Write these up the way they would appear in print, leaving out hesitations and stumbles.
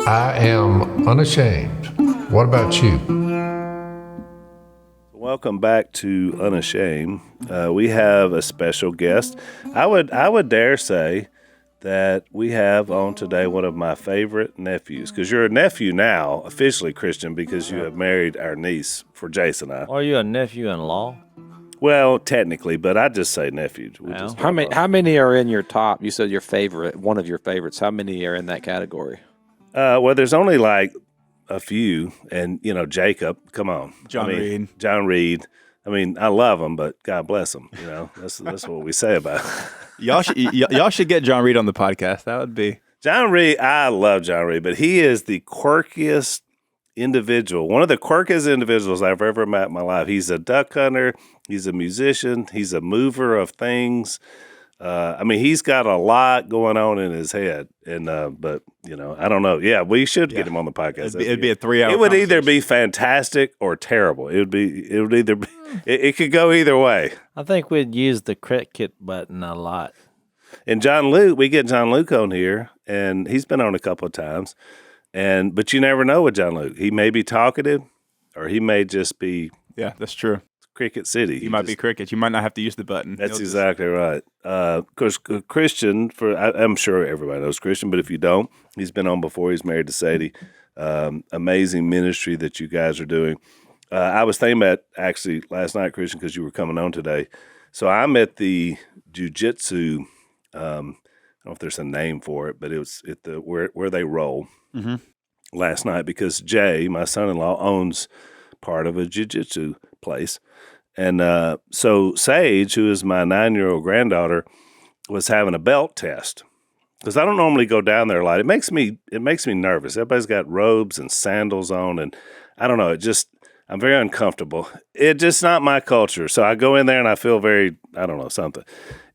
I am unashamed. What about you? Welcome back to Unashamed. We have a special guest. I would dare say that we have on today one of my favorite nephews, because you're a nephew now, officially, Christian, because you have married our niece for Jason and I. Are you a nephew-in-law? Well, technically, but I just say nephew. How many are in your top? You said your favorite, one of your favorites. How many are in that category? Well, there's only like a few, and Jacob. Come on, John Reed. I mean, I love him, but God bless him. That's what we say about him. Y'all should get John Reed on the podcast. That would be John Reed. I love John Reed, but he is the quirkiest individual, one of the quirkiest individuals I've ever met in my life. He's a duck hunter. He's a musician. He's a mover of things. He's got a lot going on in his head, and but I don't know. Yeah, we should get him on the podcast. It'd be a 3-hour. It would either be fantastic or terrible. It would either be. It could go either way. I think we'd use the cricket button a lot. And we get John Luke on here, and he's been on a couple of times, but you never know with John Luke. He may be talkative, or he may just be. Yeah, that's true. Cricket City. You might be cricket. You might not have to use the button. That's exactly right. Of course, Christian, I'm sure everybody knows Christian, but if you don't, he's been on before. He's married to Sadie. Amazing ministry that you guys are doing. I was thinking about actually last night, Christian, because you were coming on today. So I'm at the jiu-jitsu, I don't know if there's a name for it, but it was at where they roll last night, because Jay, my son-in-law, owns part of a jiu-jitsu place. And so Sage, who is my 9-year-old granddaughter, was having a belt test, because I don't normally go down there a lot. It makes me nervous. Everybody's got robes and sandals on, and I don't know. I'm very uncomfortable. It's just not my culture. So I go in there and I feel very, I don't know, something.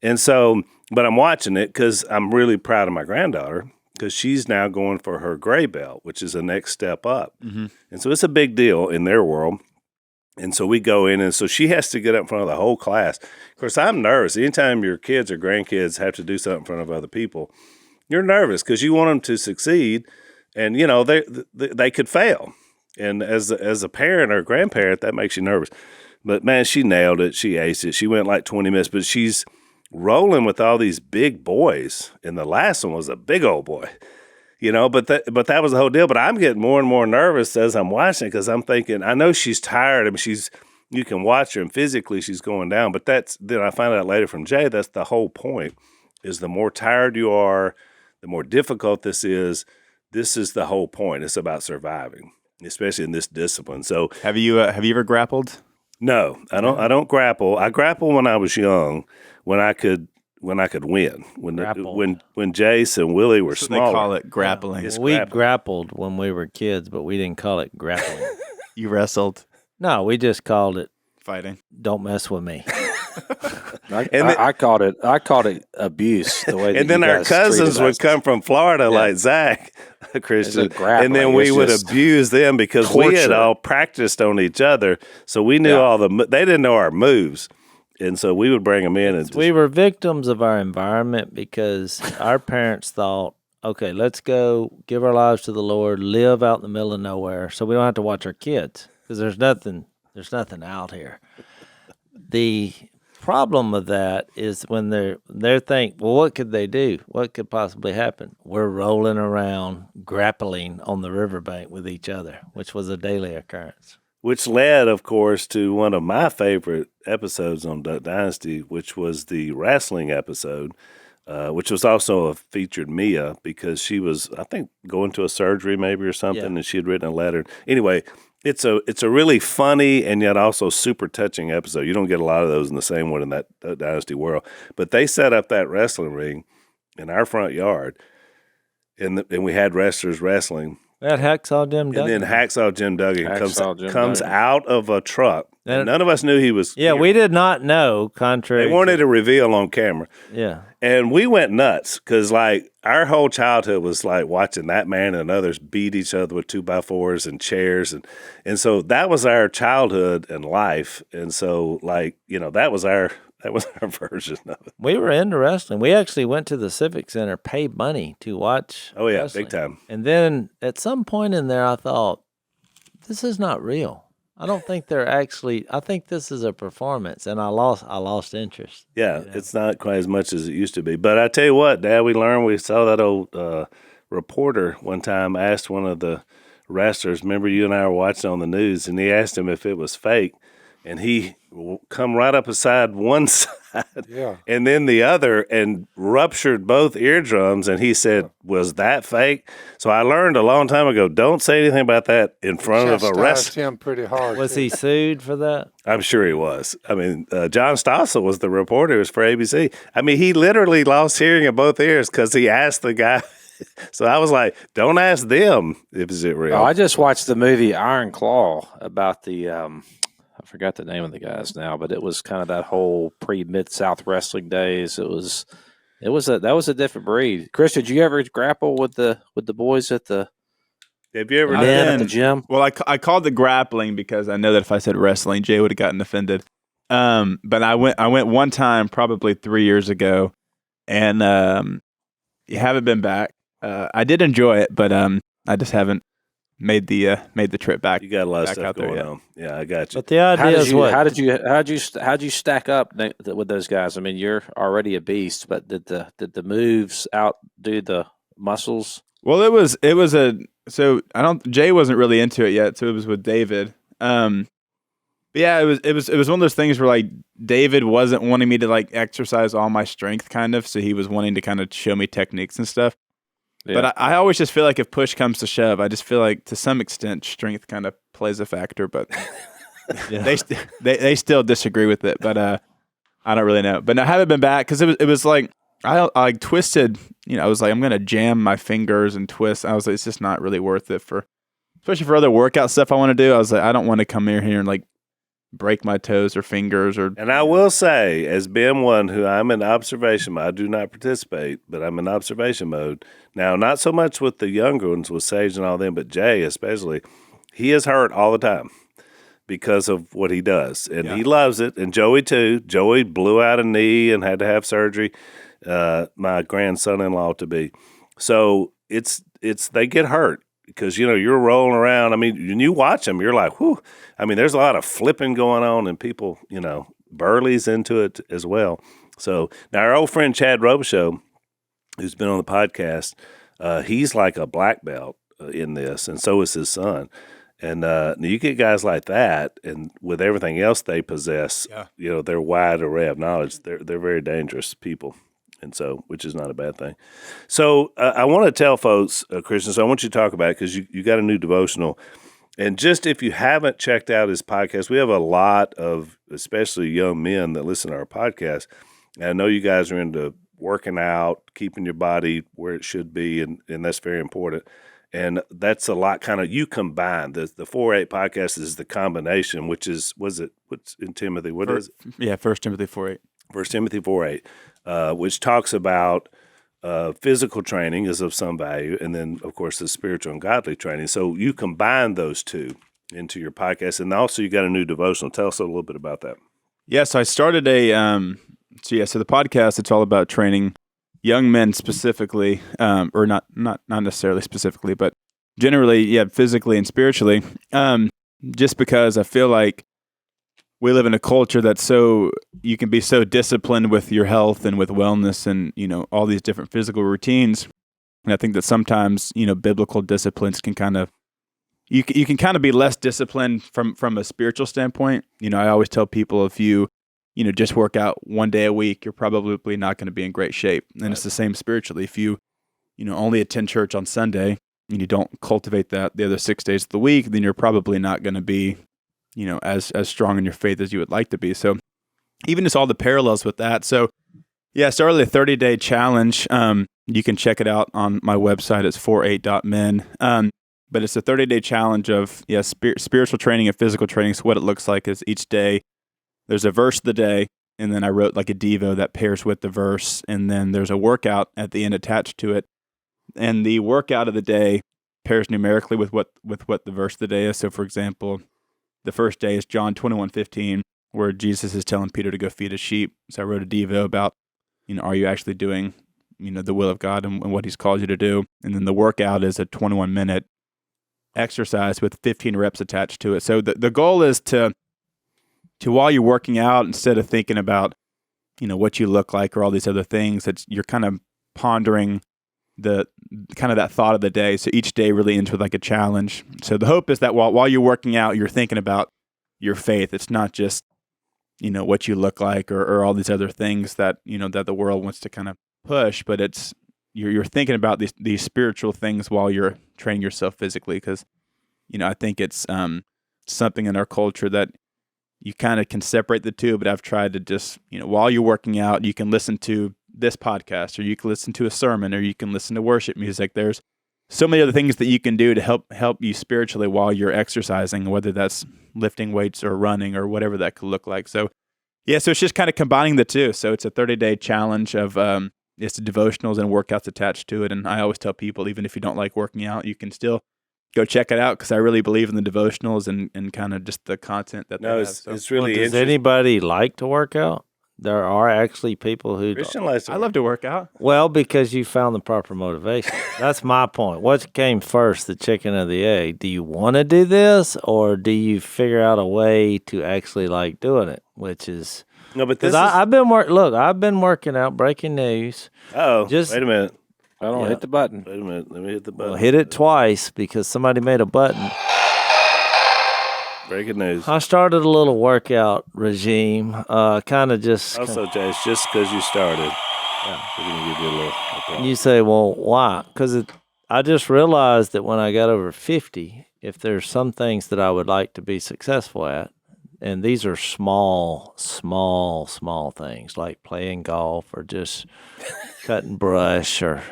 And so, but I'm watching it because I'm really proud of my granddaughter, because she's now going for her gray belt, which is the next step up. Mm-hmm. And so it's a big deal in their world. And so we go in, and so she has to get up in front of the whole class. Of course, I'm nervous. Anytime your kids or grandkids have to do something in front of other people, you're nervous because you want them to succeed, and they could fail. And as a parent or grandparent, that makes you nervous. But man, she nailed it. She aced it. She went like 20 minutes, but she's rolling with all these big boys, and the last one was a big old boy. But that was the whole deal. But I'm getting more and more nervous as I'm watching, because I'm thinking, I know she's tired. I mean, you can watch her, and physically she's going down. But then I find out later from Jay, that's the whole point, is the more tired you are, the more difficult this is. This is the whole point. It's about surviving, especially in this discipline. So have you ever grappled? No, I don't grapple. I grappled when I was young, when I could win. When Jace and Willie were smaller. They call it grappling. We grappled when we were kids, but we didn't call it grappling. You wrestled? No, we just called it fighting. Don't mess with me. I called it abuse. The way and then our cousins would come from Florida, like Zach, Christian, and then we would abuse them because we had all practiced on each other, so we knew they didn't know our moves. And so we would bring them in. And we were victims of our environment, because our parents thought, okay, let's go give our lives to the Lord, live out in the middle of nowhere, so we don't have to watch our kids, because there's nothing out here. The problem with that is when they're think, well, what could they do? What could possibly happen? We're rolling around, grappling on the riverbank with each other, which was a daily occurrence. Which led, of course, to one of my favorite episodes on Dynasty, which was the wrestling episode, which was also featured Mia, because she was, I think, going to a surgery maybe or something, and she had written a letter. Anyway, it's a really funny and yet also super touching episode. You don't get a lot of those in the same one in that Dynasty world. But they set up that wrestling ring in our front yard, and we had wrestlers wrestling. That Hacksaw Jim Duggan. And then Hacksaw Jim Duggan comes out of a truck. And none of us knew he was here. We did not know, contrary. They wanted to reveal on camera. Yeah. And we went nuts, because our whole childhood was watching that man and others beat each other with 2x4s and chairs. And so that was our childhood and life. And so that was That was our version of it. We were into wrestling. We actually went to the Civic Center, paid money to watch. Oh yeah, wrestling. big time. And then at some point in there, I thought, this is not real. I don't think they're actually. I think this is a performance, and I lost interest. Yeah, it's not quite as much as it used to be. But I tell you what, Dad, we saw that old reporter one time asked one of the wrestlers. Remember, you and I were watching on the news, and he asked him if it was fake, and he come right up beside one side, and then the other, and ruptured both eardrums. And he said, "Was that fake?" So I learned a long time ago, don't say anything about that in front of a wrestler. him pretty hard. Was he sued for that? I'm sure he was. I mean, John Stossel was the reporter. It was for ABC. I mean, he literally lost hearing in both ears because he asked the guy. So I was like, don't ask them if is it real. Oh, I just watched the movie Iron Claw about the I forgot the name of the guys now, but it was kind of that whole pre-Mid-South wrestling days. That was a different breed. Chris, did you ever grapple with the boys at the Have you ever at the gym? Well, I called the grappling because I know that if I said wrestling, Jay would have gotten offended. But I went one time, probably 3 years ago, and you haven't been back. I did enjoy it, but I just haven't made the trip back. You got a lot of back stuff out there going yet. on. Yeah, I got you. But the idea is what? How'd you stack up with those guys? I mean, you're already a beast, but did the moves outdo the muscles? Well, Jay wasn't really into it yet, so it was with David. But yeah, it was one of those things where like David wasn't wanting me to like exercise all my strength kind of, so he was wanting to kind of show me techniques and stuff. Yeah. But I always just feel like if push comes to shove, I just feel like to some extent strength kind of plays a factor, but they still disagree with it. But I don't really know. But I haven't been back because it was like I twisted. You know, I was like I'm gonna jam my fingers and twist. I was like it's just not really worth it especially for other workout stuff I want to do. I was like I don't want to come in here and like break my toes or fingers or. And I will say, as being one who I'm in observation mode, I do not participate, but I'm in observation mode. Now, not so much with the younger ones, with Sage and all them, but Jay especially, he is hurt all the time because of what he does. And he loves it. And Joey, too. Joey blew out a knee and had to have surgery, my grandson-in-law to be. So it's they get hurt. Because, you know, you're rolling around. I mean, when you watch them, you're like, whew. I mean, there's a lot of flipping going on and people, you know, Burley's into it as well. So now our old friend Chad Robichaux, who's been on the podcast, he's like a black belt in this, and so is his son. And you get guys like that, and with everything else they possess, you know, their wide array of knowledge, they're very dangerous people. And so, which is not a bad thing. So I want to tell folks, Christian, so I want you to talk about it because you got a new devotional. And just if you haven't checked out his podcast, we have a lot of, especially young men that listen to our podcast. And I know you guys are into working out, keeping your body where it should be, and that's very important. And that's a lot kind of, you combine, the 4:8 podcast is the combination, which is, what's in Timothy? What is it? Yeah, 1 Timothy 4:8. 1 Timothy 4:8, which talks about physical training is of some value, and then, of course, the spiritual and godly training. So you combine those two into your podcast, and also you got a new devotional. Tell us a little bit about that. Yeah, so I started so the podcast, it's all about training young men specifically, or not necessarily specifically, but generally, physically and spiritually, just because I feel like we live in a culture that's you can be so disciplined with your health and with wellness and, you know, all these different physical routines. And I think that sometimes, you know, biblical disciplines can kind of, you can kind of be less disciplined from a spiritual standpoint. You know, I always tell people if you just work out one day a week, you're probably not going to be in great shape. And It's the same spiritually. If you only attend church on Sunday and you don't cultivate that the other 6 days of the week, then you're probably not going to be, you know, as strong in your faith as you would like to be. So even just all the parallels with that. So I started a 30-day challenge. You can check it out on my website. It's 48.men. But it's a 30-day challenge of spiritual training and physical training. So what it looks like is each day there's a verse of the day, and then I wrote like a devo that pairs with the verse, and then there's a workout at the end attached to it. And the workout of the day pairs numerically with what the verse of the day is. So for example, the first day is John 21:15. where Jesus is telling Peter to go feed his sheep. So I wrote a Devo about, are you actually doing, the will of God and what he's called you to do? And then the workout is a 21-minute exercise with 15 reps attached to it. So the goal is to while you're working out, instead of thinking about, what you look like or all these other things, you're kind of pondering the kind of that thought of the day. So each day really ends with like a challenge. So the hope is that while you're working out, you're thinking about your faith. It's not just, what you look like or all these other things that, that the world wants to kind of push, but it's, you're thinking about these spiritual things while you're training yourself physically. Cause, I think it's something in our culture that you kind of can separate the two, but I've tried to just, while you're working out, you can listen to this podcast, or you can listen to a sermon, or you can listen to worship music. There's so many other things that you can do to help you spiritually while you're exercising, whether that's lifting weights or running or whatever that could look like. So yeah, so it's just kind of combining the two. So it's a 30-day challenge of it's devotionals and workouts attached to it. And I always tell people, even if you don't like working out, you can still go check it out, because I really believe in the devotionals and kind of just the content that they have. So. It's really Does interesting. anybody like to work out? There are actually people who Christian likes to I love to work out. Well, because you found the proper motivation. That's my point. What came first, the chicken or the egg? Do you want to do this, or do you figure out a way to actually like doing it? Which is No, but this because I've been working out. Breaking news. Wait a minute. I don't hit the button. Wait a minute. Let me hit the button. Well, hit it twice because somebody made a button. Breaking news. I started a little workout regime. Kind of just. Also, Jace, just because you started, we're going to give you a little applause. You say, well, why? Because I just realized that when I got over 50, if there's some things that I would like to be successful at, and these are small things like playing golf or just cutting brush or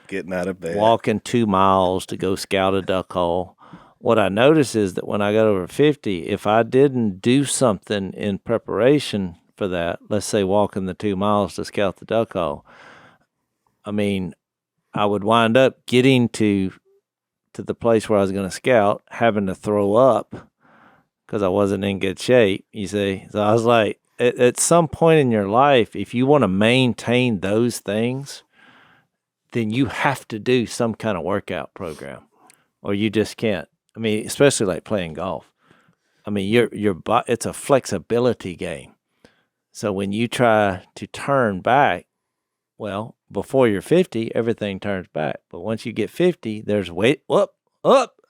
Getting out of bed. walking 2 miles to go scout a duck hole. What I noticed is that when I got over 50, if I didn't do something in preparation for that, let's say walking the 2 miles to scout the duck hole, I mean, I would wind up getting to the place where I was going to scout, having to throw up because I wasn't in good shape, you see. So I was like, at some point in your life, if you want to maintain those things, then you have to do some kind of workout program, or you just can't. I mean, especially like playing golf. I mean, it's a flexibility game. So when you try to turn back, well, before you're 50, everything turns back. But once you get 50, there's up,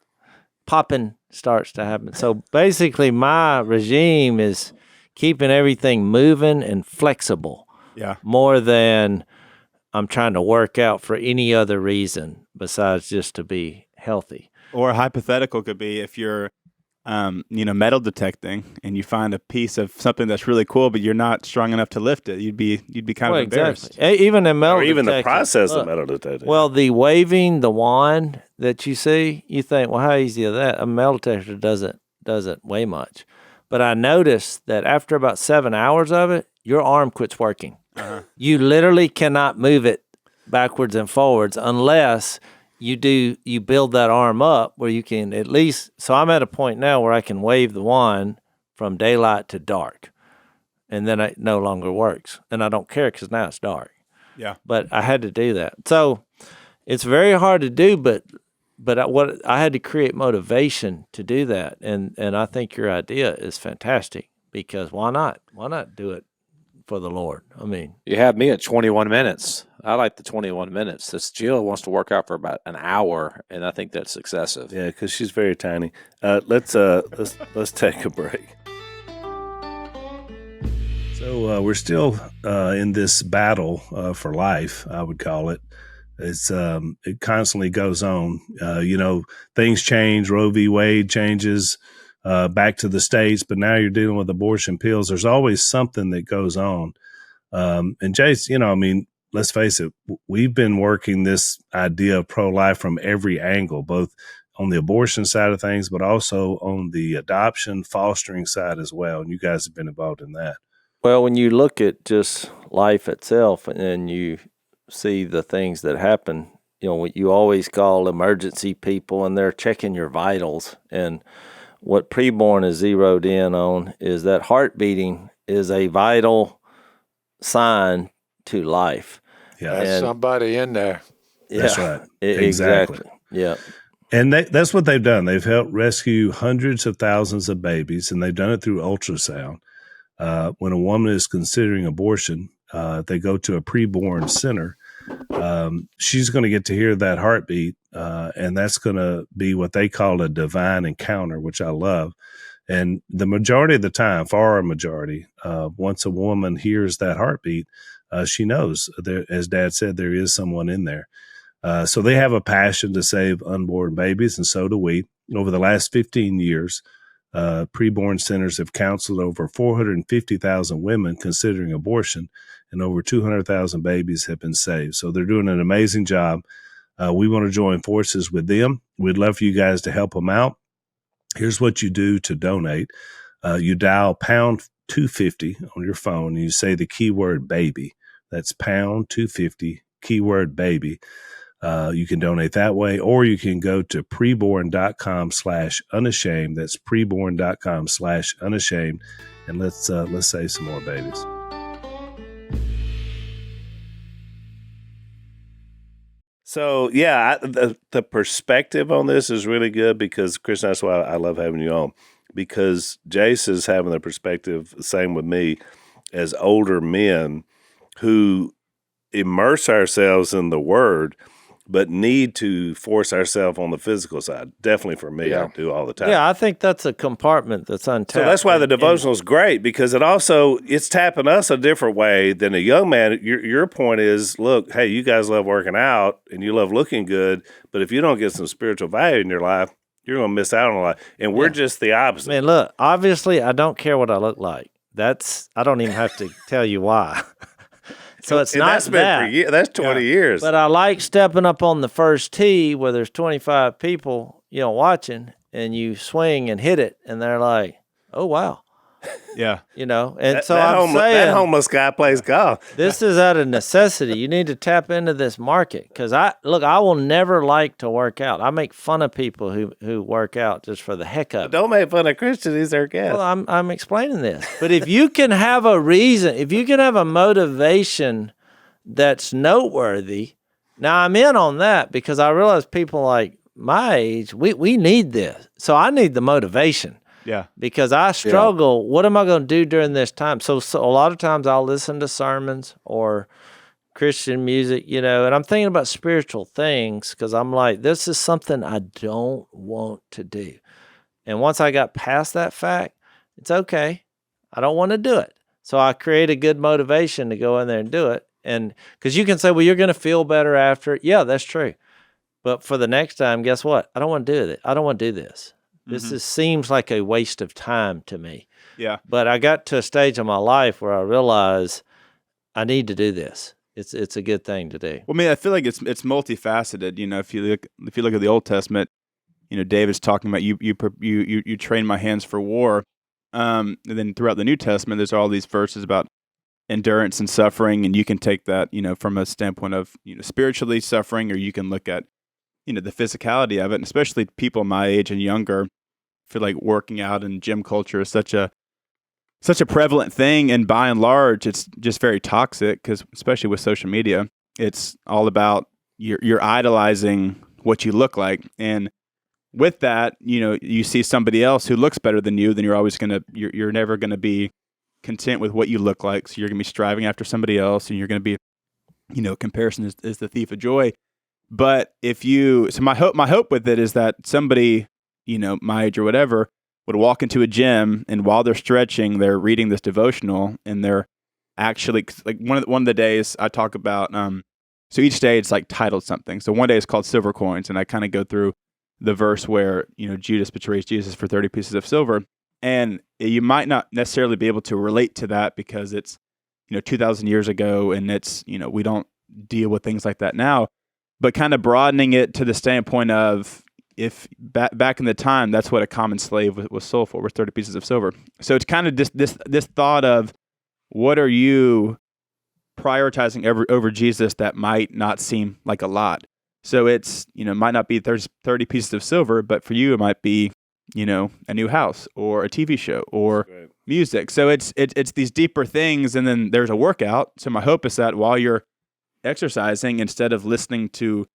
popping starts to happen. So basically, my regime is keeping everything moving and flexible. Yeah. More than I'm trying to work out for any other reason besides just to be healthy. Or a hypothetical could be if you're, metal detecting and you find a piece of something that's really cool, but you're not strong enough to lift it. You'd be kind of embarrassed. Exactly. Even in metal Or even the detecting, process look, of metal detecting. Well, the waving the wand that you see, you think, well, how easy is that? A metal detector doesn't weigh much. But I noticed that after about 7 hours of it, your arm quits working. Uh-huh. You literally cannot move it backwards and forwards unless you build that arm up where you can at least. So I'm at a point now where I can wave the wand from daylight to dark, and then it no longer works. And I don't care because now it's dark. Yeah. But I had to do that. So it's very hard to do, but I had to create motivation to do that. And I think your idea is fantastic, because why not? Why not do it for the Lord? I mean, You have me at 21 minutes. I like the 21 minutes. This Jill wants to work out for about an hour, and I think that's excessive. Yeah, because she's very tiny. Let's take a break. So we're still in this battle for life, I would call it. It's it constantly goes on. Things change. Roe v. Wade changes back to the states, but now you're dealing with abortion pills. There's always something that goes on. And Jace, let's face it, we've been working this idea of pro-life from every angle, both on the abortion side of things, but also on the adoption, fostering side as well. And you guys have been involved in that. well, when you look at just life itself and you see the things that happen, what you always call emergency people, and they're checking your vitals. And what preborn is zeroed in on is that heart beating is a vital sign to life. Yeah, That's And- somebody in there. that's right. Exactly. Yeah. And that's what they've done. They've helped rescue hundreds of thousands of babies, and they've done it through ultrasound. When a woman is considering abortion, they go to a preborn center. She's going to get to hear that heartbeat, and that's going to be what they call a divine encounter, which I love. And the majority of the time, far a majority, once a woman hears that heartbeat, she knows, as Dad said, there is someone in there. So they have a passion to save unborn babies, and so do we. Over the last 15 years, preborn centers have counseled over 450,000 women considering abortion, and over 200,000 babies have been saved. So they're doing an amazing job. We want to join forces with them. We'd love for you guys to help them out. Here's what you do to donate. You dial pound 250 on your phone, and you say the keyword baby. That's pound 250, keyword baby. You can donate that way, or you can go to preborn.com/unashamed. That's preborn.com/unashamed. And let's save some more babies. So yeah, the perspective on this is really good because Christian, that's why I love having you on, because Jase is having the perspective, same with me, as older men who immerse ourselves in the Word, but need to force ourselves on the physical side. Definitely for me, I do all the time. Yeah, I think that's a compartment that's untapped. So that's why the devotional is great, because it's tapping us a different way than a young man. Your point is, look, hey, you guys love working out and you love looking good, but if you don't get some spiritual value in your life, you're going to miss out on a lot. And we're just the opposite. Man, look, obviously I don't care what I look like. I don't even have to tell you why. So it's not that's been for years. That's 20 years. But I like stepping up on the first tee where there's 25 people, watching, and you swing and hit it, and they're like, "Oh wow." Yeah. And that I'm saying that homeless guy plays golf. this is out of necessity. You need to tap into this market because I will never like to work out. I make fun of people who work out just for the heck of it. Don't make fun of Christian. He's our guest. Well, I'm explaining this. But if you can have a reason, if you can have a motivation that's noteworthy, now I'm in on that because I realize people like my age, we need this. So I need the motivation. Yeah. Because I struggle. Yeah. What am I going to do during this time? So a lot of times I'll listen to sermons or Christian music, and I'm thinking about spiritual things because I'm like, this is something I don't want to do. And once I got past that fact, it's okay. I don't want to do it. So I create a good motivation to go in there and do it. And because you can say, well, you're going to feel better after it. Yeah, that's true. But for the next time, guess what? I don't want to do it. I don't want to do this. This seems like a waste of time to me. Yeah. But I got to a stage in my life where I realized I need to do this. It's a good thing to do. Well, I mean, I feel like it's multifaceted. If you look at the Old Testament, David's talking about you train my hands for war. And then throughout the New Testament, there's all these verses about endurance and suffering, and you can take that, from a standpoint of spiritually suffering, or you can look at the physicality of it. And especially people my age and younger feel like working out and gym culture is such a prevalent thing, and by and large it's just very toxic because especially with social media, it's all about you're idolizing what you look like, and with that, you see somebody else who looks better than you, then you're never gonna be content with what you look like, so you're gonna be striving after somebody else, and you're gonna be, comparison is the thief of joy. But my hope with it is that somebody, my age or whatever, would walk into a gym, and while they're stretching, they're reading this devotional, and they're actually like one of the days I talk about. So each day it's like titled something. So one day it's called Silver Coins, and I kind of go through the verse where Judas betrays Jesus for 30 pieces of silver, and you might not necessarily be able to relate to that because it's 2,000 years ago, and it's we don't deal with things like that now. But kind of broadening it to the standpoint of if back in the time, that's what a common slave was sold for, was 30 pieces of silver. So it's kind of this thought of what are you prioritizing over Jesus that might not seem like a lot. So it's, might not be 30 pieces of silver, but for you, it might be a new house or a TV show or Right. music. So it's these deeper things, and then there's a workout. So my hope is that while you're exercising, instead of listening to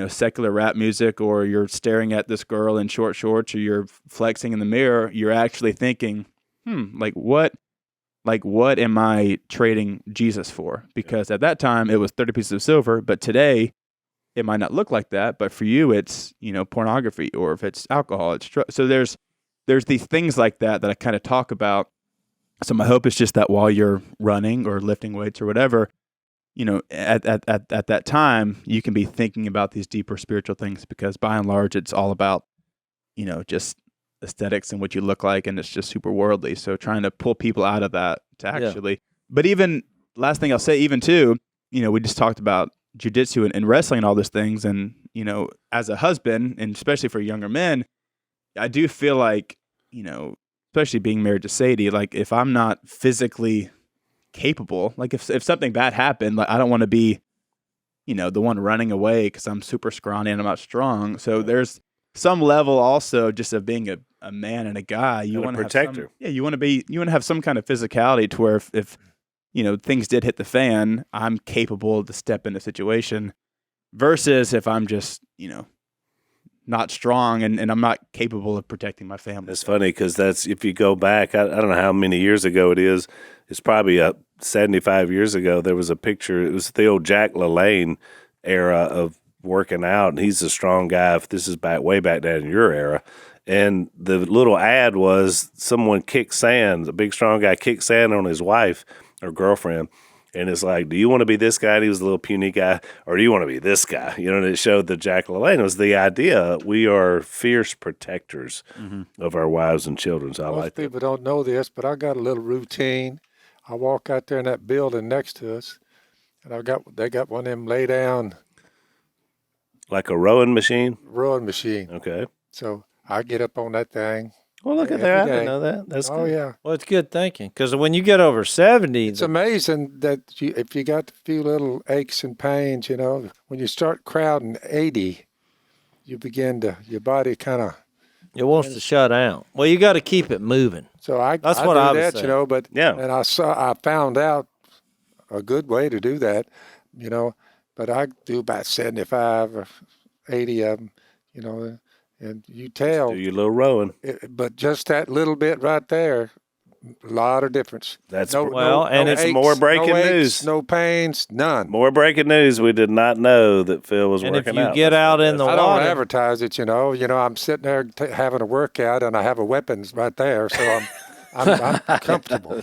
secular rap music, or you're staring at this girl in short shorts, or you're flexing in the mirror, you're actually thinking, what am I trading Jesus for? Because at that time it was 30 pieces of silver, but today it might not look like that. But for you, it's pornography, or if it's alcohol, it's so there's these things like that I kind of talk about. So my hope is just that while you're running or lifting weights or whatever, at that time, you can be thinking about these deeper spiritual things, because by and large, it's all about, just aesthetics and what you look like, and it's just super worldly. So trying to pull people out of that to actually, but even last thing I'll say, even too, we just talked about jiu-jitsu and wrestling and all those things. And, as a husband, and especially for younger men, I do feel like, especially being married to Sadie, like if I'm not physically capable, like if something bad happened, like I don't want to be the one running away because I'm super scrawny and I'm not strong. So there's some level also just of being a man and a guy. You want to protect her. You want to have some kind of physicality to where if things did hit the fan, I'm capable to step in a situation, versus if I'm just not strong and I'm not capable of protecting my family. It's funny because that's, if you go back, I don't know how many years ago it is. It's probably 75 years ago. There was a picture. It was the old Jack LaLanne era of working out, and he's a strong guy. If this is way back down in your era, and the little ad was someone kicked sand. A big strong guy kicked sand on his wife or girlfriend. And it's like, do you want to be this guy? And he was the little puny guy, or do you want to be this guy? And it showed the Jack LaLanne. It was the idea. We are fierce protectors of our wives and children. So I Most like that. people don't know this, but I got a little routine. I walk out there in that building next to us, and they got one of them lay down Like a rowing machine? rowing machine. Okay. So I get up on that thing. Well, look at Every that. I day. didn't know that. That's Oh good. yeah, Well, it's good thinking, because when you get over 70, it's amazing that if you got a few little aches and pains, when you start crowding 80, your body kind of. it wants to shut down. Well, you got to keep it moving. So That's I what do I was that, saying. but Yeah. and I found out a good way to do that, but I do about 75 or 80 of them, and you tell, Do your little rowing. but just that little bit right there, a lot of difference. That's and it's aches, more breaking no aches, news. no pains, none. More breaking news. We did not know that Phil was And if working you out. get out in the I don't water, advertise it, I'm sitting there having a workout, and I have a weapons right there, so I'm comfortable.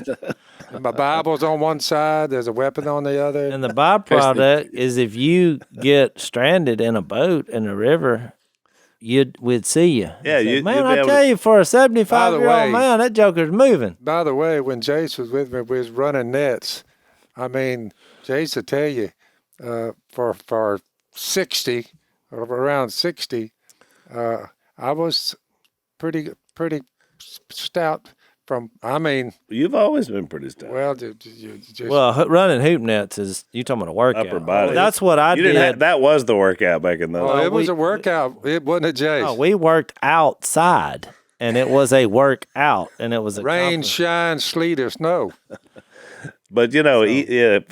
And my Bible's on one side, there's a weapon on the other. and the byproduct is if you get stranded in a boat in the river, we'd see you. Yeah, Say, you'd man, be I able tell to- you, for a By the 75-year-old way- man, that joker's moving. By the way, when Jase was with me, we was running nets. I mean, Jase will tell you, for 60, or around 60, I was pretty stout You've always been pretty stout. well, just, Well, running hoop nets is, you talking about a workout. Upper body. That's what I You did. didn't have, that was the workout back in those. oh, days. it was a workout. It wasn't a Jase. No, we worked outside, and it was a workout, and it was a Rain, compli- shine, sleet, or snow. But it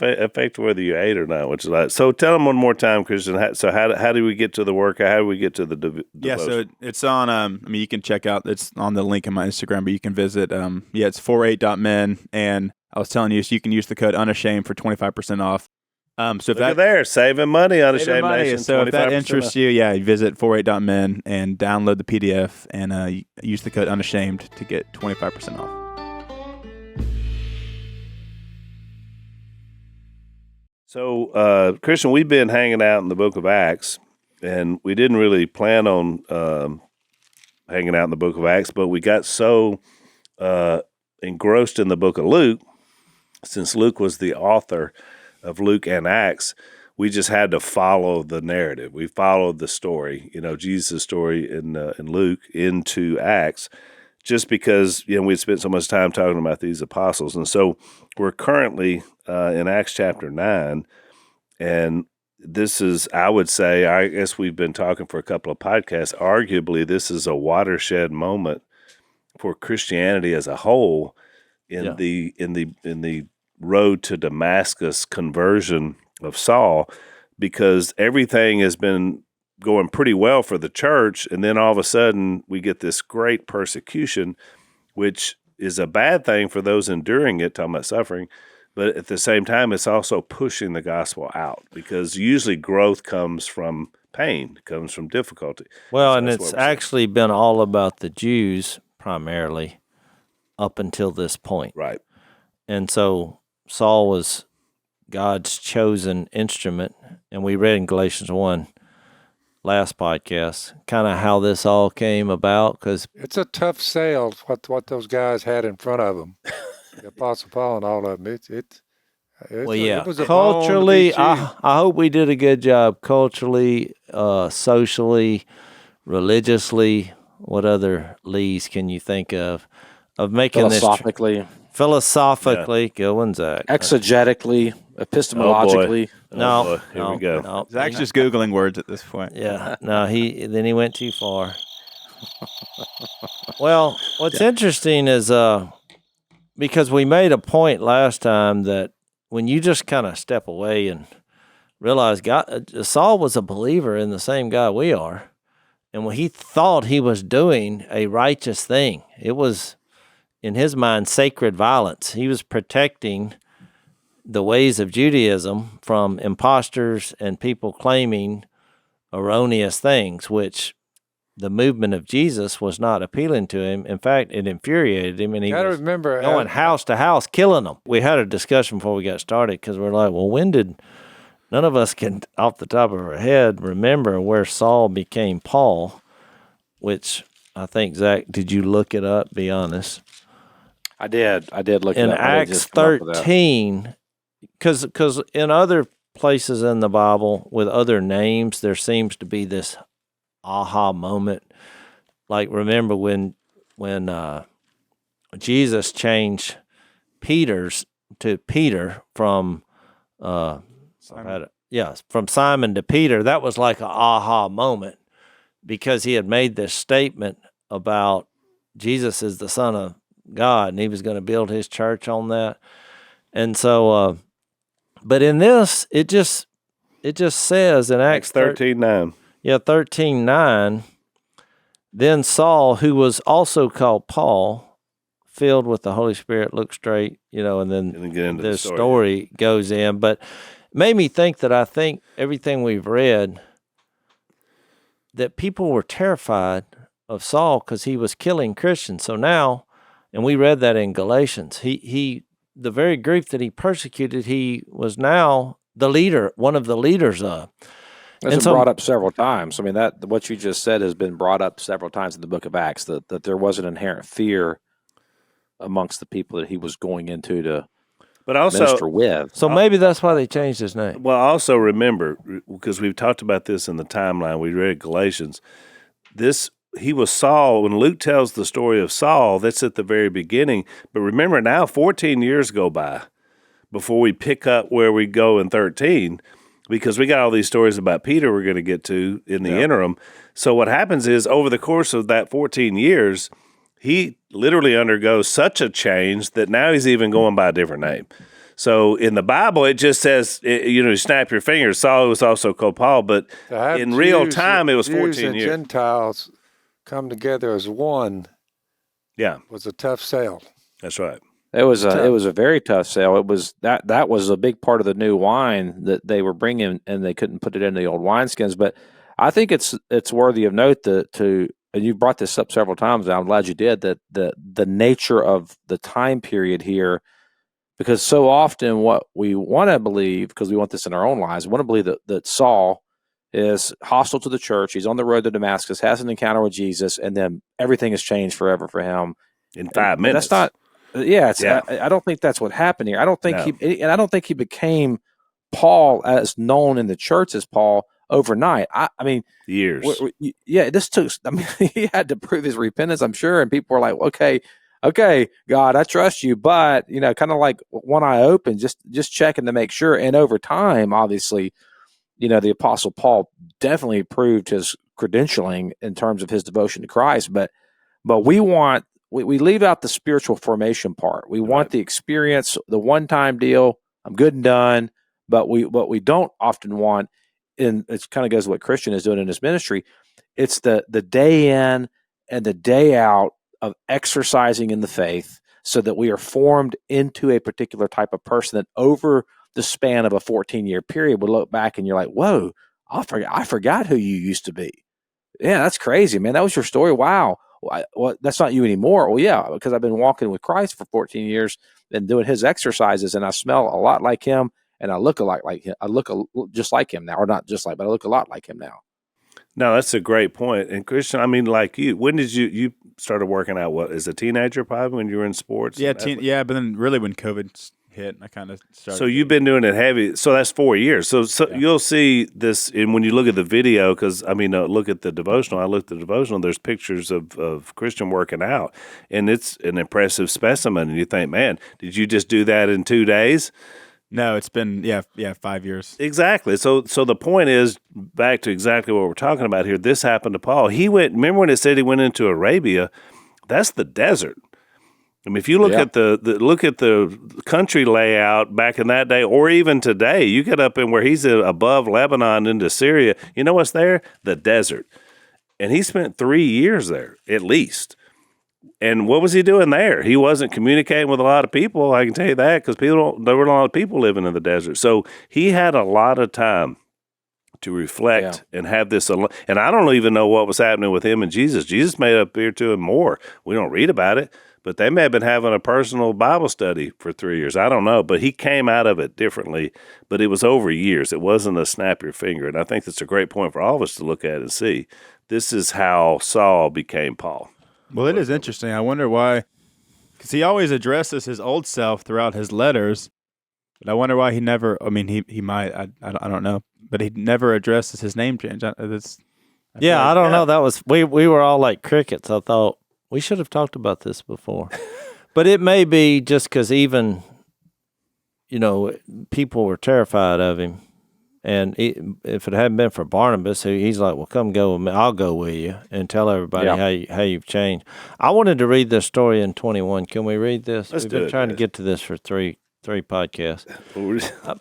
affects whether you ate or not, which is like. So tell them one more time, Christian. So how do we get to the workout? How do we get to the Yeah, so devotion? it's on. You can check out. It's on the link in my Instagram, but you can visit. It's 48.men, and I was telling you, so you can use the code Unashamed for 25% off. So if Look at there, saving money on Saving Unashamed money. Nation. So if that 25% interests off. you, you visit 48.men and download the PDF and use the code Unashamed to get 25% off. So, Christian, we've been hanging out in the book of Acts, and we didn't really plan on hanging out in the book of Acts, but we got so engrossed in the book of Luke, since Luke was the author of Luke and Acts, we just had to follow the narrative. We followed the story, Jesus' story in Luke into Acts, just because, we'd spent so much time talking about these apostles. And so we're currently in Acts chapter 9, and this is, I would say, I guess we've been talking for a couple of podcasts. Arguably, this is a watershed moment for Christianity as a whole in the road to Damascus conversion of Saul, because everything has been going pretty well for the church, and then all of a sudden we get this great persecution, which is a bad thing for those enduring it, talking about suffering, but at the same time it's also pushing the gospel out, because usually growth comes from pain, comes from difficulty. Well, So and that's it's what we're saying. actually been all about the Jews primarily up until this point. Right. And so Saul was God's chosen instrument, and we read in Galatians 1 last podcast kind of how this all came about, because It's a tough sale, what those guys had in front of them. The Apostle Paul and all of them. It was a culturally, bone to be chewed. I hope we did a good job culturally, socially, religiously. What other lees can you think of making philosophically? Good one, Zach. Exegetically, epistemologically. No, boy. Here we go. No. Zach's just Googling words at this point. Yeah, no, he went too far. Well, what's interesting is because we made a point last time that when you just kind of step away and realize Saul was a believer in the same God we are, and when he thought he was doing a righteous thing, it was in his mind sacred violence. He was protecting the ways of Judaism from imposters and people claiming erroneous things, which the movement of Jesus was not appealing to him. In fact, it infuriated him, and he Gotta was remember, going house to house, killing them. We had a discussion before we got started because we're like, well, none of us can, off the top of our head, remember where Saul became Paul, which I think, Zach, did you look it up? Be honest. I did look In it up. I didn't Acts just come up with that. 13, because in other places in the Bible with other names, there seems to be this aha moment. Like, remember when Jesus changed Peter's to Peter from from Simon to Peter. That was like an aha moment, because he had made this statement about Jesus is the Son of God, and he was going to build his church on that. And so, but in this, it just says in Acts 13:9. 13:9, then Saul, who was also called Paul, filled with the Holy Spirit, look straight, and then get into the story goes in. But it made me think that I think everything we've read, that people were terrified of Saul because he was killing Christians. So now, and we read that in Galatians, he the very group that he persecuted, he was now the leader, one of the leaders of. It's been brought up several times. I mean, that what you just said has been brought up several times in the book of Acts, that there was an inherent fear amongst the people that he was going into to minister with. So maybe that's why they changed his name. Well, also remember, because we've talked about this in the timeline, we read Galatians, he was Saul. When Luke tells the story of Saul, that's at the very beginning. But remember now, 14 years go by before we pick up where we go in 13, because we got all these stories about Peter we're going to get to in the interim. So what happens is, over the course of that 14 years, he literally undergoes such a change that now he's even going by a different name. So in the Bible, it just says, you snap your fingers. Saul was also called Paul, but in real time, it was 14 Jews and years. Gentiles come together as one. Yeah, was a tough sale. That's right. It was a very tough sale. It was that was a big part of the new wine that they were bringing, and they couldn't put it in the old wineskins. But I think it's worthy of note and you brought this up several times, and I'm glad you did, that the nature of the time period here, because so often what we want to believe, because we want this in our own lives, we want to believe that Saul is hostile to the church. He's on the road to Damascus, has an encounter with Jesus, and then everything has changed forever for him in 5 minutes. That's not. I don't think that's what happened here. I don't think I don't think he became Paul as known in the church as Paul overnight. I mean, years. This took. I mean, he had to prove his repentance, I'm sure, and people were like, "Okay, God, I trust you," but kind of like one eye open, just checking to make sure. And over time, obviously, the Apostle Paul definitely proved his credentialing in terms of his devotion to Christ, but we leave out the spiritual formation part. We want the experience, the one-time deal. I'm good and done. But what we don't often want, and it kind of goes to what Christian is doing in his ministry, it's the day in and the day out of exercising in the faith so that we are formed into a particular type of person that over the span of a 14-year period would look back and you're like, whoa, I forgot who you used to be. Yeah, that's crazy, man. That was your story. Wow. Well, that's not you anymore. Well, yeah, because I've been walking with Christ for 14 years and doing his exercises, and I smell a lot like him, and I look a lot like him. I look just like him now, or not just like, but I look a lot like him now. No, that's a great point. And Christian, I mean, like you, when did you started working out? What, as a teenager, probably when you were in sports? Yeah, but then really when COVID hit, I kind of started. So you've been doing it heavy. So that's 4 years. So Yeah. You'll see this, and when you look at the video, because I mean, look at the devotional. I looked at the devotional. There's pictures of Christian working out, and it's an impressive specimen. And you think, man, did you just do that in 2 days? No, it's been 5 years. Exactly. So the point is, back to exactly what we're talking about here. This happened to Paul. He went. Remember when it said he went into Arabia? That's the desert. I mean, if you look at the country layout back in that day, or even today, you get up in where he's above Lebanon into Syria. You know what's there? The desert. And he spent 3 years there at least. And what was he doing there? He wasn't communicating with a lot of people. I can tell you that, because there were a lot of people living in the desert. So he had a lot of time to reflect and have this. And I don't even know what was happening with him and Jesus. Jesus may appear to him more. We don't read about it, but they may have been having a personal Bible study for 3 years. I don't know, but he came out of it differently. But it was over years. It wasn't a snap your finger. And I think that's a great point for all of us to look at and see. This is how Saul became Paul. Well, it is interesting. I wonder why, because he always addresses his old self throughout his letters, but I wonder why he never, I mean, he might, I don't know, but he never addresses his name change. I don't know. That was, we were all like crickets. I thought we should have talked about this before. But it may be just because even, people were terrified of him. And if it hadn't been for Barnabas, he's like, well, come go with me. I'll go with you and tell everybody how you've changed. I wanted to read this story in 21. Can we read this? We've been trying to get to this for three podcasts.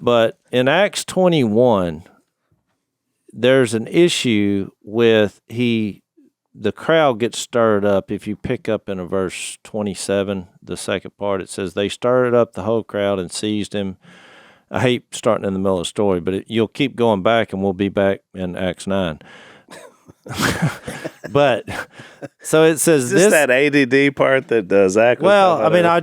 But in Acts 21, there's an issue with the crowd gets stirred up. If you pick up in verse 27, the second part, it says, they stirred up the whole crowd and seized him. I hate starting in the middle of the story, but you'll keep going back, and we'll be back in Acts 9. But so it says is this that ADD part that Zach was well, I mean, I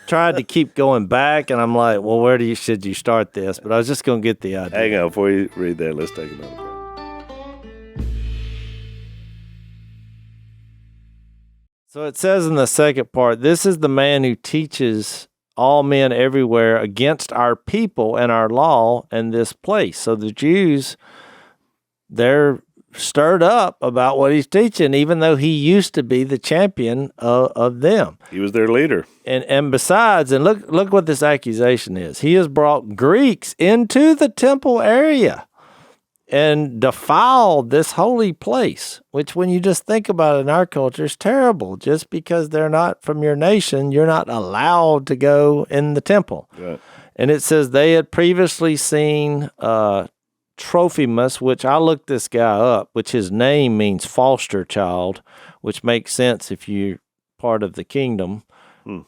tried to keep going back, and I'm like, well, where should you start this? But I was just going to get the idea. Hang on, before you read that, let's take another break. So it says in the second part, this is the man who teaches all men everywhere against our people and our law and this place. So the Jews, they're stirred up about what he's teaching, even though he used to be the champion of them. He was their leader. And besides, and look what this accusation is. He has brought Greeks into the temple area and defiled this holy place, which when you just think about it in our culture is terrible. Just because they're not from your nation, you're not allowed to go in the temple. Right. And it says they had previously seen Trophimus, which I looked this guy up, which his name means foster child, which makes sense if you're part of the kingdom.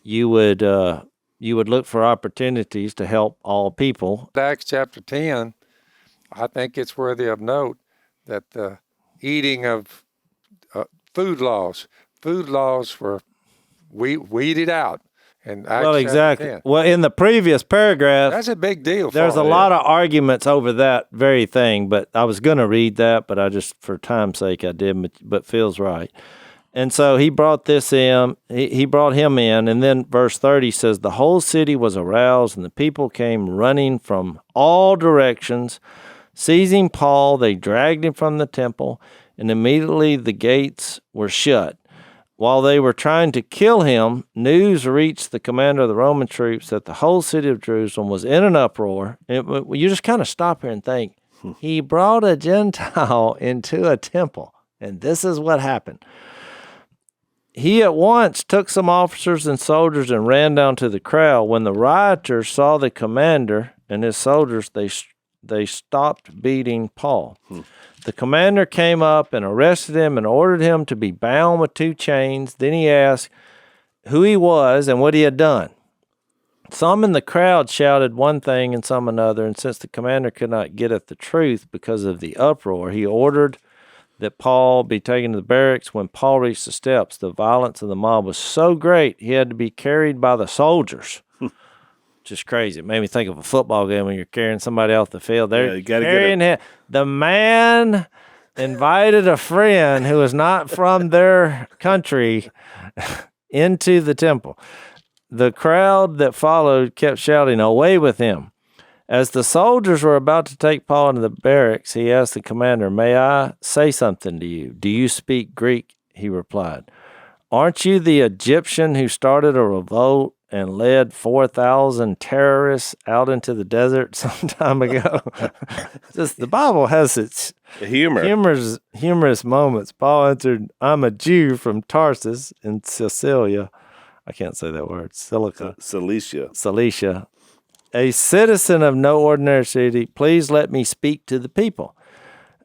You would look for opportunities to help all people. Acts chapter 10, I think it's worthy of note that the eating of food laws were weeded out. And well, exactly. Well, in the previous paragraph, that's a big deal. There's a lot of arguments over that very thing, but I was going to read that, but I just, for time's sake, I didn't. But Phil's right. And so he brought this in, he brought him in, and then verse 30 says, the whole city was aroused, and the people came running from all directions. Seizing Paul, they dragged him from the temple, and immediately the gates were shut. While they were trying to kill him, news reached the commander of the Roman troops that the whole city of Jerusalem was in an uproar. You just kind of stop here and think, He brought a Gentile into a temple, and this is what happened. He at once took some officers and soldiers and ran down to the crowd. When the rioters saw the commander and his soldiers, they stopped beating Paul. The commander came up and arrested him and ordered him to be bound with 2 chains. Then he asked who he was and what he had done. Some in the crowd shouted one thing and some another, and since the commander could not get at the truth because of the uproar, he ordered that Paul be taken to the barracks. When Paul reached the steps, the violence of the mob was so great he had to be carried by the soldiers. Just crazy. It made me think of a football game when you're carrying somebody off the field. They're you gotta carrying him. The man invited a friend who was not from their country into the temple. The crowd that followed kept shouting, "Away with him." As the soldiers were about to take Paul into the barracks, he asked the commander, "May I say something to you? Do you speak Greek?" He replied, "Aren't you the Egyptian who started a revolt and led 4,000 terrorists out into the desert some time ago?" Just the Bible has its humorous moments. Paul answered, "I'm a Jew from Tarsus in Cilicia." I can't say that word. Cilicia. A citizen of no ordinary city. Please let me speak to the people.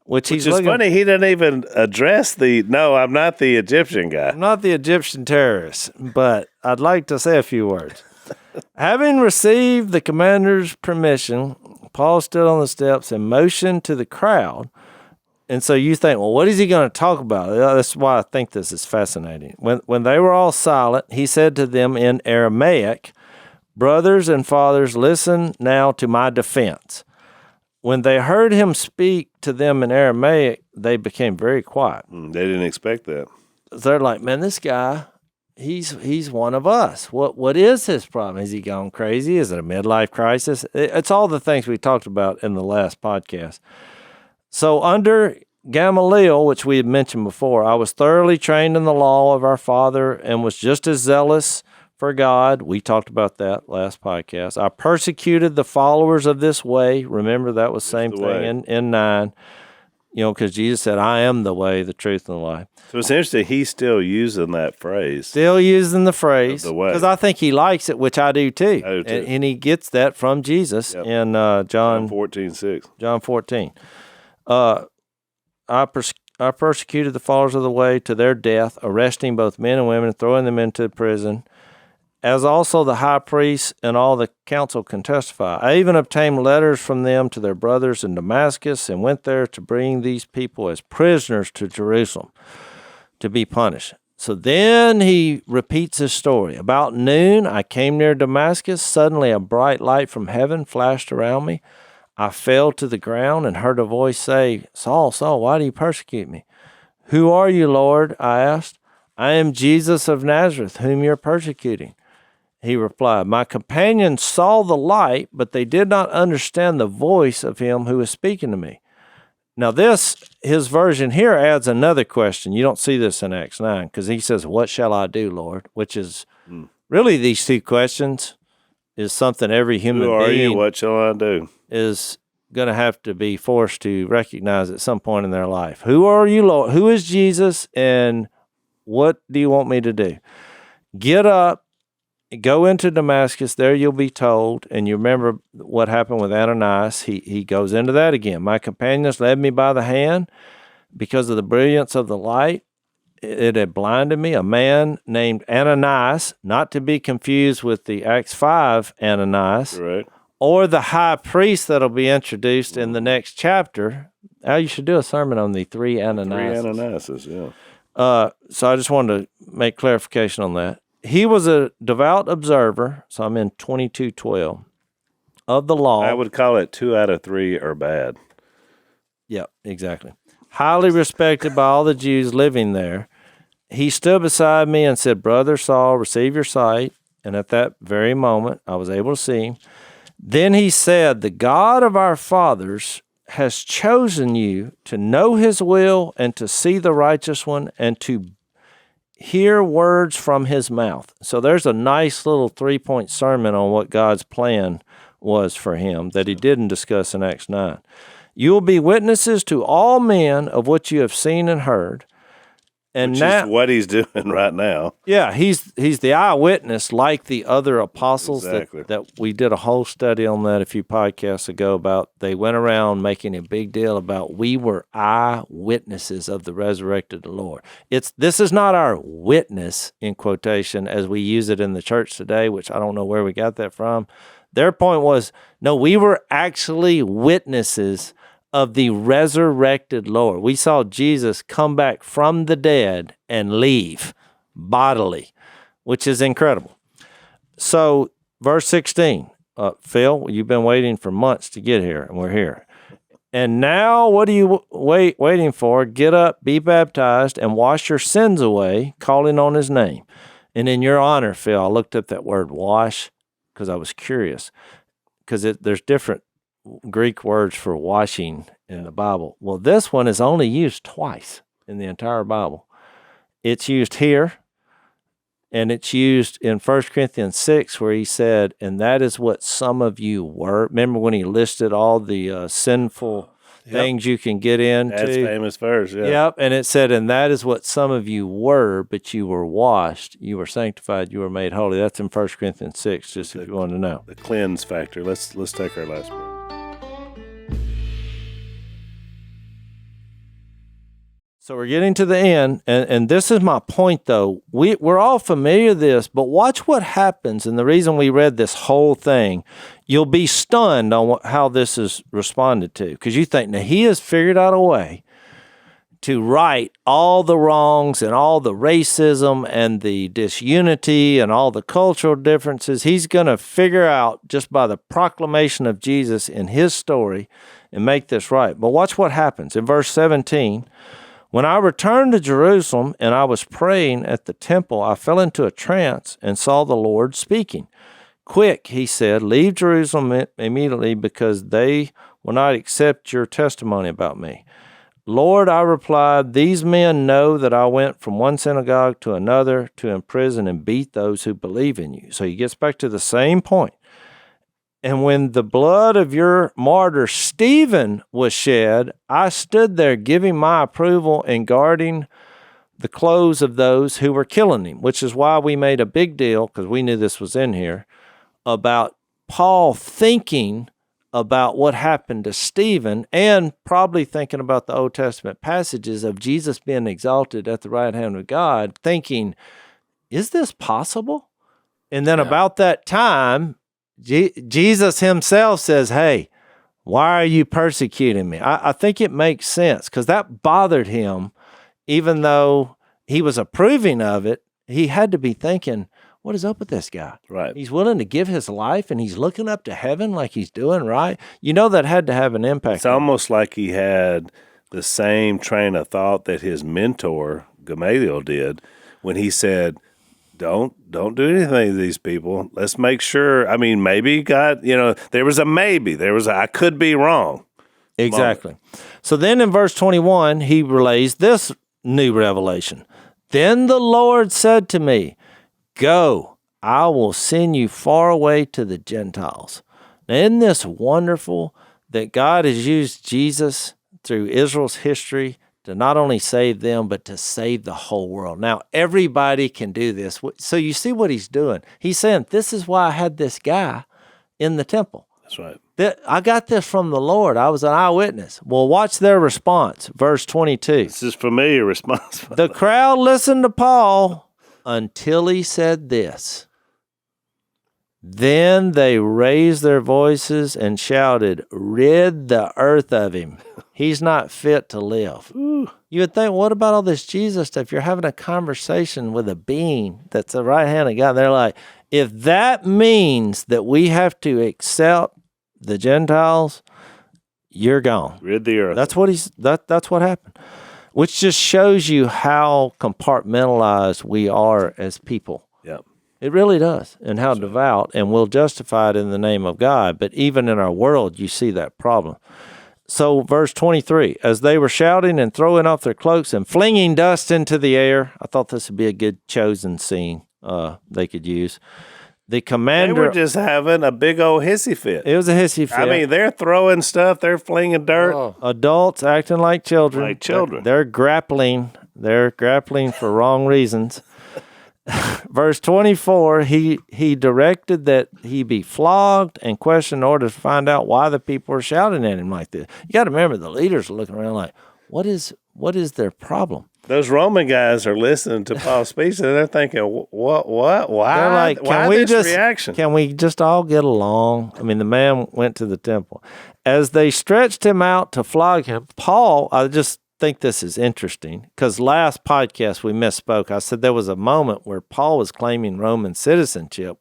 Which is funny. He didn't even address no, I'm not the Egyptian guy. I'm not the Egyptian terrorist, but I'd like to say a few words. Having received the commander's permission, Paul stood on the steps and motioned to the crowd. And so you think, well, what is he going to talk about? That's why I think this is fascinating. When they were all silent, he said to them in Aramaic, "Brothers and fathers, listen now to my defense." When they heard him speak to them in Aramaic, they became very quiet. They didn't expect that. They're like, man, this guy, he's one of us. What is his problem? Has he gone crazy? Is it a midlife crisis? It's all the things we talked about in the last podcast. So under Gamaliel, which we had mentioned before, I was thoroughly trained in the law of our father and was just as zealous for God. We talked about that last podcast. I persecuted the followers of this way. Remember, that was the same thing in 9, because Jesus said, "I am the way, the truth, and the life." So it's interesting. He's still using that phrase. Still using the phrase. The way. Because I think he likes it, which I do too. And he gets that from Jesus in John 14:6. John 14. I persecuted the followers of the way to their death, arresting both men and women and throwing them into prison, as also the high priest and all the council can testify. I even obtained letters from them to their brothers in Damascus and went there to bring these people as prisoners to Jerusalem to be punished. So then he repeats his story. About noon, I came near Damascus. Suddenly a bright light from heaven flashed around me. I fell to the ground and heard a voice say, "Saul, Saul, why do you persecute me?" "Who are you, Lord?" I asked. "I am Jesus of Nazareth, whom you're persecuting." He replied, "My companions saw the light, but they did not understand the voice of him who was speaking to me." Now his version here adds another question. You don't see this in Acts 9, because he says, "What shall I do, Lord?" Which is really these 2 questions is something every human being. Who are you? What shall I do? Is going to have to be forced to recognize at some point in their life. Who are you, Lord? Who is Jesus, and what do you want me to do? Get up, go into Damascus. There you'll be told. And you remember what happened with Ananias. He goes into that again. My companions led me by the hand because of the brilliance of the light. It had blinded me. A man named Ananias, not to be confused with the Acts 5 Ananias, right, or the high priest that'll be introduced in the next chapter. Now you should do a sermon on the 3 Ananias. 3 Ananias, yeah. So I just wanted to make clarification on that. He was a devout observer, so I'm in 22:12, of the law. I would call it 2 out of 3 are bad. Yep, exactly. Highly respected by all the Jews living there. He stood beside me and said, "Brother Saul, receive your sight." And at that very moment, I was able to see him. Then he said, "The God of our fathers has chosen you to know his will and to see the righteous one and to hear words from his mouth." So there's a nice little 3-point sermon on what God's plan was for him that he didn't discuss in Acts 9. You will be witnesses to all men of what you have seen and heard. And Which now, is what he's doing right now. yeah, he's the eyewitness, like the other apostles. Exactly. That we did a whole study on that a few podcasts ago about. They went around making a big deal about we were eyewitnesses of the resurrected Lord. This is not our witness in quotation as we use it in the church today, which I don't know where we got that from. Their point was, no, we were actually witnesses of the resurrected Lord. We saw Jesus come back from the dead and leave bodily, which is incredible. So, verse 16, Phil, you've been waiting for months to get here, and we're here. And now, what are you waiting for? Get up, be baptized, and wash your sins away, calling on his name. And in your honor, Phil, I looked up that word wash because I was curious, because there's different Greek words for washing in the Bible. Well, this one is only used twice in the entire Bible. It's used here, and it's used in 1 Corinthians 6, where he said, and that is what some of you were. Remember when he listed all the sinful things you can get into? That's famous verse, yeah. Yep, and it said, and that is what some of you were, but you were washed, you were sanctified, you were made holy. That's in 1 Corinthians 6, just if you want to know. The cleanse factor. Let's take our last break. So we're getting to the end, and this is my point, though. We're all familiar with this, but watch what happens, and the reason we read this whole thing, you'll be stunned on how this is responded to, because you think, now he has figured out a way to right all the wrongs and all the racism and the disunity and all the cultural differences. He's going to figure out just by the proclamation of Jesus in his story and make this right. But watch what happens. In verse 17, when I returned to Jerusalem and I was praying at the temple, I fell into a trance and saw the Lord speaking. Quick, he said, leave Jerusalem immediately because they will not accept your testimony about me. Lord, I replied, these men know that I went from one synagogue to another to imprison and beat those who believe in you. So he gets back to the same point. And when the blood of your martyr Stephen was shed, I stood there giving my approval and guarding the clothes of those who were killing him, which is why we made a big deal, because we knew this was in here, about Paul thinking about what happened to Stephen and probably thinking about the Old Testament passages of Jesus being exalted at the right hand of God, thinking, is this possible? And then about that time, Jesus himself says, hey, why are you persecuting me? I think it makes sense because that bothered him, even though he was approving of it. He had to be thinking, what is up with this guy? Right. He's willing to give his life and he's looking up to heaven like he's doing right. You know, that had to have an impact. It's almost like he had the same train of thought that his mentor, Gamaliel, did when he said, Don't do anything to these people. Let's make sure. I mean, maybe God, there was a maybe. There was I could be wrong. Exactly. So then in verse 21, he relays this new revelation. Then the Lord said to me, go, I will send you far away to the Gentiles. Now, isn't this wonderful that God has used Jesus through Israel's history to not only save them, but to save the whole world. Now, everybody can do this. So you see what he's doing. He's saying, this is why I had this guy in the temple. That's right. I got this from the Lord. I was an eyewitness. Well, watch their response. Verse 22. This is familiar response. The crowd listened to Paul until he said this. Then they raised their voices and shouted, rid the earth of him. He's not fit to live. Ooh. You would think, what about all this Jesus stuff? You're having a conversation with a being that's the right hand of God. They're like, if that means that we have to accept the Gentiles, you're gone. Rid the earth. That's what happened. Which just shows you how compartmentalized we are as people. Yep. It really does, and how devout, and we'll justify it in the name of God. But even in our world, you see that problem. So verse 23, as they were shouting and throwing off their cloaks and flinging dust into the air, I thought this would be a good chosen scene they could use. the They commander. were just having a big old hissy fit. It was a hissy fit. I mean, they're throwing stuff, they're flinging dirt. Oh, Adults acting like children. Like children. They're grappling. They're grappling for wrong reasons. Verse 24, he directed that he be flogged and questioned in order to find out why the people were shouting at him like this. You got to remember, the leaders are looking around like, what is their problem? Those Roman guys are listening to Paul's speech and they're thinking, what, why? They're like, why this reaction? Can we just all get along? I mean, the man went to the temple. As they stretched him out to flog him, Paul, I just think this is interesting because last podcast we misspoke. I said there was a moment where Paul was claiming Roman citizenship.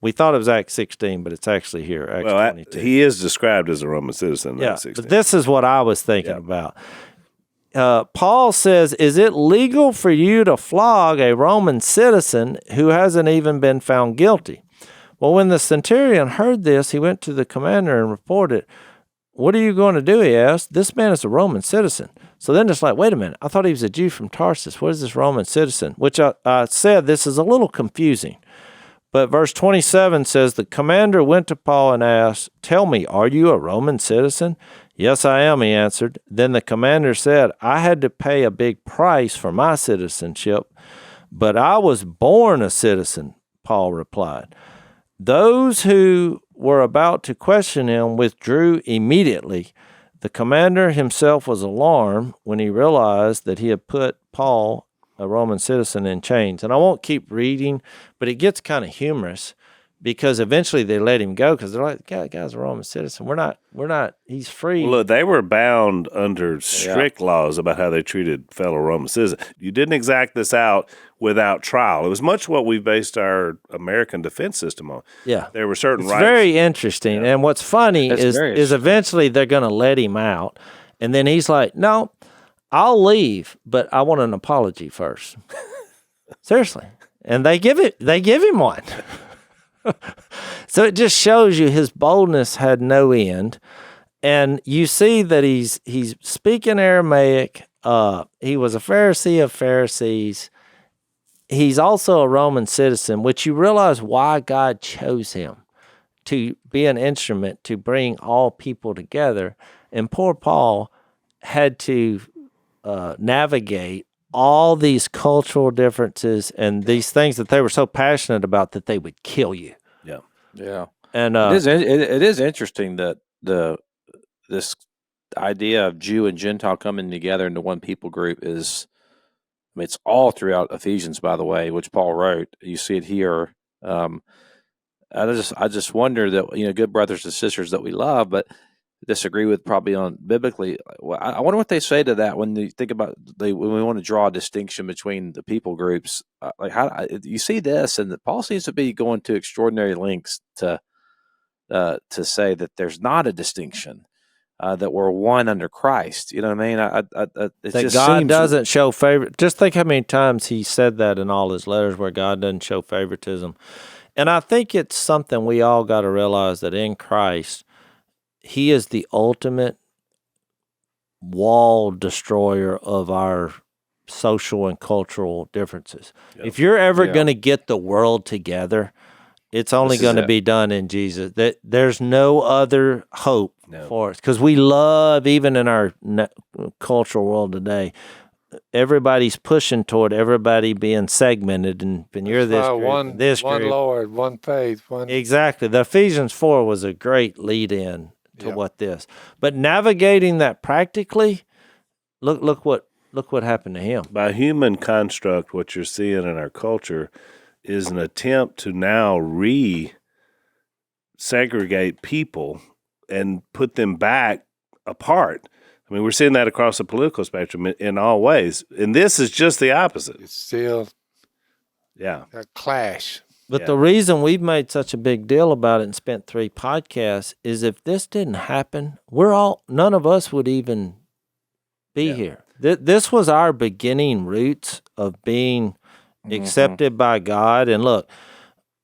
We thought it was Acts 16, but it's actually here, Acts 22. He is described as a Roman citizen in Yeah, Acts 16. but this is what I was thinking about. Paul says, is it legal for you to flog a Roman citizen who hasn't even been found guilty? Well, when the centurion heard this, he went to the commander and reported, what are you going to do? He asked. This man is a Roman citizen. So then it's like, wait a minute. I thought he was a Jew from Tarsus. What is this Roman citizen? Which I said this is a little confusing. But verse 27 says, the commander went to Paul and asked, tell me, are you a Roman citizen? Yes, I am, he answered. Then the commander said, I had to pay a big price for my citizenship, but I was born a citizen, Paul replied. Those who were about to question him withdrew immediately. The commander himself was alarmed when he realized that he had put Paul, a Roman citizen, in chains. And I won't keep reading, but it gets kind of humorous because eventually they let him go because they're like, the guy's a Roman citizen. We're not, he's free. Well, look, they were bound under strict laws about how they treated fellow Roman citizens. You didn't exact this out without trial. It was much what we based our American defense system on. Yeah. There were certain It's rights. very interesting. And what's funny That's is very eventually they're going to let him out. And then he's like, no, I'll leave, but I want an apology first. Seriously. And they give him one. So it just shows you his boldness had no end. And you see that he's speaking Aramaic. He was a Pharisee of Pharisees. He's also a Roman citizen, which you realize why God chose him to be an instrument to bring all people together. And poor Paul had to navigate all these cultural differences and these things that they were so passionate about that they would kill you. Yeah. And It is interesting that this idea of Jew and Gentile coming together into one people group is, I mean, it's all throughout Ephesians, by the way, which Paul wrote. You see it here. I just wonder that, good brothers and sisters that we love, but disagree with probably on biblically. I wonder what they say to that when you think about when we want to draw a distinction between the people groups. Like how you see this, and that Paul seems to be going to extraordinary lengths to say that there's not a distinction, that we're one under Christ. You know what I mean? It that just God seems, doesn't show favor. Just think how many times he said that in all his letters where God doesn't show favoritism. And I think it's something we all got to realize that in Christ, he is the ultimate wall destroyer of our social and cultural differences. Yep. If you're ever going to get the world together, it's only going to be done in Jesus. There's no other hope for us, because we love, even in our cultural world today, everybody's pushing toward everybody being segmented, and you're this group, one this one group. Lord, one faith, one. Exactly. The Ephesians 4 was a great lead-in to what this. But navigating that practically, look what happened to him. By human construct, what you're seeing in our culture is an attempt to now segregate people and put them back apart. I mean, we're seeing that across the political spectrum in all ways. And this is just the opposite. It's still Yeah. a clash. But the reason we've made such a big deal about it and spent 3 podcasts is if this didn't happen, none of us would even be here. This was our beginning roots of being accepted by God. And look,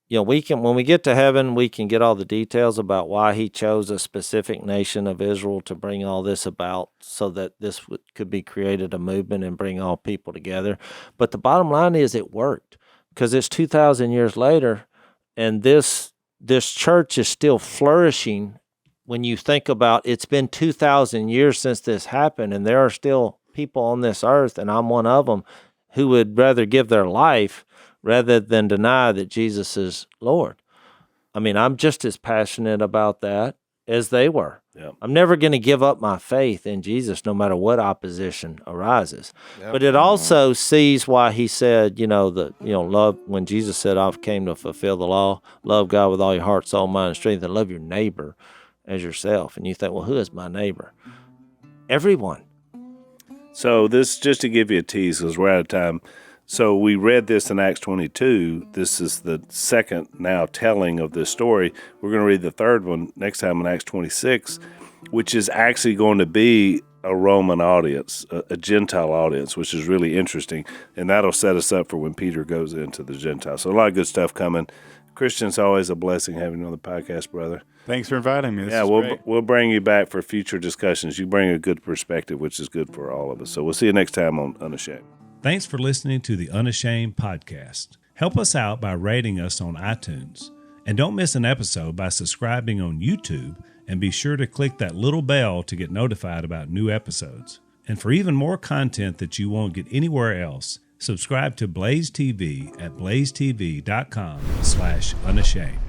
when we get to heaven, we can get all the details about why he chose a specific nation of Israel to bring all this about so that this could be created a movement and bring all people together. But the bottom line is it worked. Because it's 2,000 years later, And this church is still flourishing when you think about it's been 2,000 years since this happened, and there are still people on this earth, and I'm one of them, who would rather give their life rather than deny that Jesus is Lord. I mean, I'm just as passionate about that as they were. Yeah. I'm never going to give up my faith in Jesus no matter what opposition arises. Yep. But it also sees why he said, love, when Jesus said, I came to fulfill the law, love God with all your heart, soul, mind, and strength, and love your neighbor as yourself. And you think, well, who is my neighbor? Everyone. So this, just to give you a tease, because we're out of time. So we read this in Acts 22. This is the second now telling of this story. We're going to read the third one next time in Acts 26, which is actually going to be a Roman audience, a Gentile audience, which is really interesting. And that'll set us up for when Peter goes into the Gentiles. So a lot of good stuff coming. Christian, it's always a blessing having you on the podcast, brother. Thanks for inviting me. This Yeah, is great. we'll bring you back for future discussions. You bring a good perspective, which is good for all of us. So we'll see you next time on Unashamed. Thanks for listening to the Unashamed podcast. Help us out by rating us on iTunes. And don't miss an episode by subscribing on YouTube, and be sure to click that little bell to get notified about new episodes. And for even more content that you won't get anywhere else, subscribe to Blaze TV at blazetv.com/unashamed.